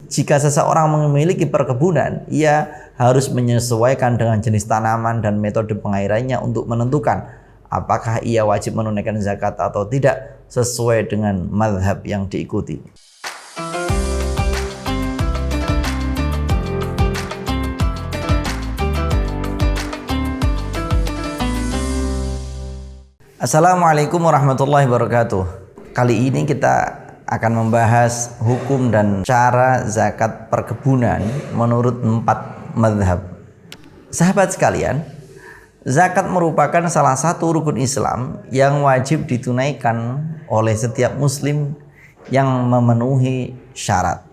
jika seseorang memiliki perkebunan, ia harus menyesuaikan dengan jenis tanaman dan metode pengairannya untuk menentukan apakah ia wajib menunaikan zakat atau tidak sesuai dengan mazhab yang diikuti. Assalamualaikum warahmatullahi wabarakatuh. Kali ini kita akan membahas hukum dan cara zakat perkebunan menurut 4 mazhab. Sahabat sekalian, zakat merupakan salah satu rukun Islam yang wajib ditunaikan oleh setiap muslim yang memenuhi syarat.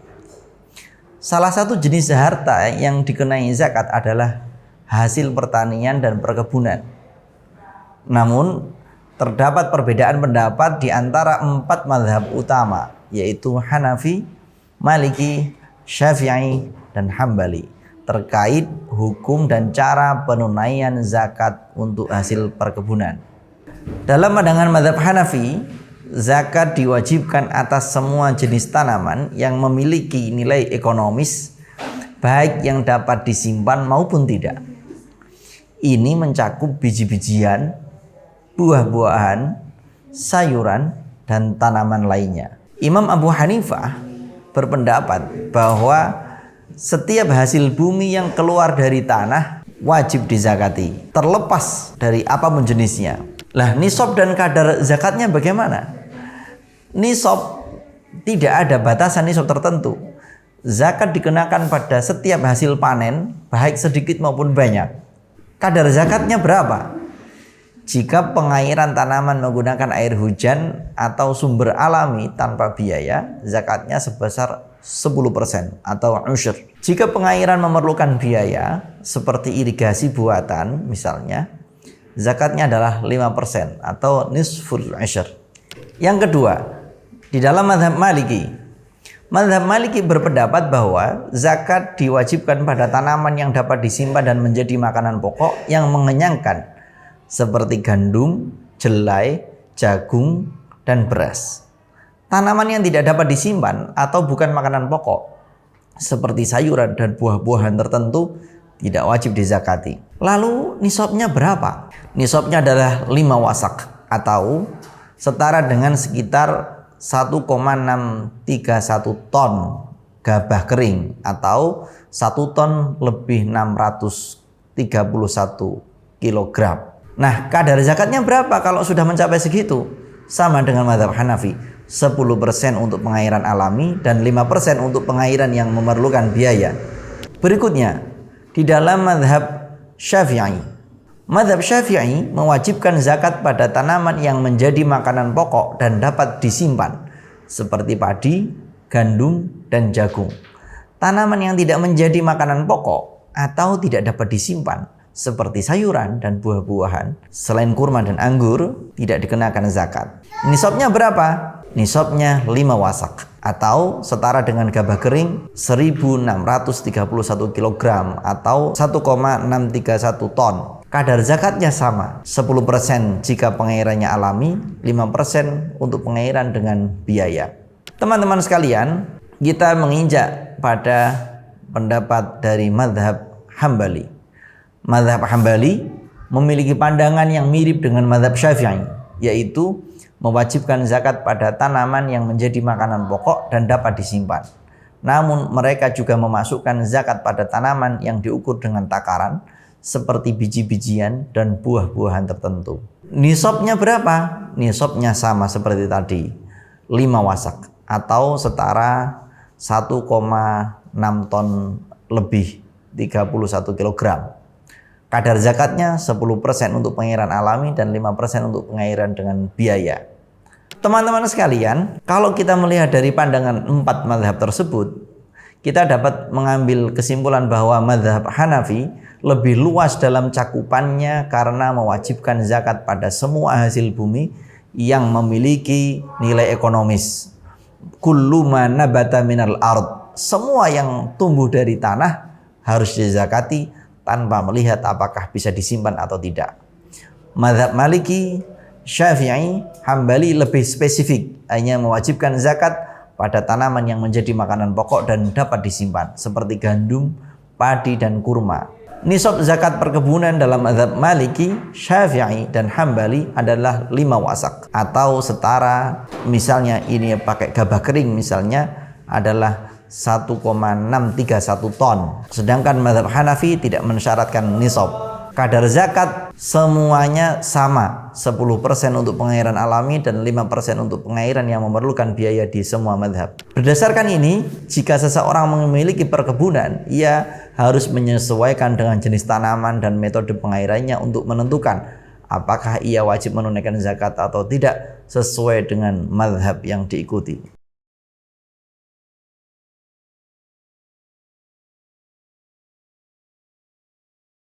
Salah satu jenis harta yang dikenai zakat adalah hasil pertanian dan perkebunan. Namun, terdapat perbedaan pendapat di antara 4 mazhab utama, yaitu Hanafi, Maliki, Syafi'i, dan Hambali, terkait hukum dan cara penunaian zakat untuk hasil perkebunan. Dalam pandangan mazhab Hanafi, zakat diwajibkan atas semua jenis tanaman yang memiliki nilai ekonomis, baik yang dapat disimpan maupun tidak. Ini mencakup biji-bijian, buah-buahan, sayuran, dan tanaman lainnya. Imam Abu Hanifah berpendapat bahwa setiap hasil bumi yang keluar dari tanah wajib dizakati, terlepas dari apapun jenisnya. Lah, nisab dan kadar zakatnya bagaimana? Nisab, tidak ada batasan nisab tertentu. Zakat dikenakan pada setiap hasil panen, baik sedikit maupun banyak. Kadar zakatnya berapa? Jika pengairan tanaman menggunakan air hujan atau sumber alami tanpa biaya, zakatnya sebesar 10% atau usyr. Jika pengairan memerlukan biaya seperti irigasi buatan misalnya, zakatnya adalah 5% atau nisful usyr. Yang kedua, di dalam mazhab Maliki, mazhab Maliki berpendapat bahwa zakat diwajibkan pada tanaman yang dapat disimpan dan menjadi makanan pokok yang mengenyangkan, seperti gandum, jelai, jagung, dan beras. Tanaman yang tidak dapat disimpan atau bukan makanan pokok, seperti sayuran dan buah-buahan tertentu, tidak wajib dizakati. Lalu nisabnya berapa? Nisabnya adalah 5 wasak atau setara dengan sekitar 1,631 ton gabah kering atau 1 ton lebih 631 kilogram. Nah, kadar zakatnya berapa kalau sudah mencapai segitu? Sama dengan mazhab Hanafi, 10% untuk pengairan alami dan 5% untuk pengairan yang memerlukan biaya. Berikutnya, di dalam mazhab Syafi'i. Mazhab Syafi'i mewajibkan zakat pada tanaman yang menjadi makanan pokok dan dapat disimpan, seperti padi, gandum, dan jagung. Tanaman yang tidak menjadi makanan pokok atau tidak dapat disimpan, seperti sayuran dan buah-buahan, selain kurma dan anggur, tidak dikenakan zakat. Nisabnya berapa? Nisabnya 5 wasak atau setara dengan gabah kering 1.631 kg atau 1,631 ton. Kadar zakatnya sama, 10% jika pengairannya alami, 5% untuk pengairan dengan biaya. Teman-teman sekalian, kita menginjak pada pendapat dari mazhab Hambali. Mazhab Hambali memiliki pandangan yang mirip dengan mazhab Syafi'i, yaitu mewajibkan zakat pada tanaman yang menjadi makanan pokok dan dapat disimpan. Namun mereka juga memasukkan zakat pada tanaman yang diukur dengan takaran, seperti biji-bijian dan buah-buahan tertentu. Nisabnya berapa? Nisabnya sama seperti tadi, 5 wasak atau setara 1,6 ton lebih 31 kg. Kadar zakatnya 10% untuk pengairan alami dan 5% untuk pengairan dengan biaya. Teman-teman sekalian, kalau kita melihat dari pandangan 4 mazhab tersebut, kita dapat mengambil kesimpulan bahwa mazhab Hanafi lebih luas dalam cakupannya karena mewajibkan zakat pada semua hasil bumi yang memiliki nilai ekonomis. Kullu ma nabata minal ard, semua yang tumbuh dari tanah harus dizakati tanpa melihat apakah bisa disimpan atau tidak. Mazhab Maliki, Syafi'i, Hambali lebih spesifik, hanya mewajibkan zakat pada tanaman yang menjadi makanan pokok dan dapat disimpan seperti gandum, padi dan kurma. Nisab zakat perkebunan dalam mazhab Maliki, Syafi'i dan Hambali adalah 5 wasak atau setara, misalnya ini pakai gabah kering misalnya adalah 1,631 ton. Sedangkan mazhab Hanafi tidak mensyaratkan nisab. Kadar zakat semuanya sama, 10% untuk pengairan alami dan 5% untuk pengairan yang memerlukan biaya di semua mazhab. Berdasarkan ini, jika seseorang memiliki perkebunan, ia harus menyesuaikan dengan jenis tanaman dan metode pengairannya untuk menentukan apakah ia wajib menunaikan zakat atau tidak sesuai dengan mazhab yang diikuti.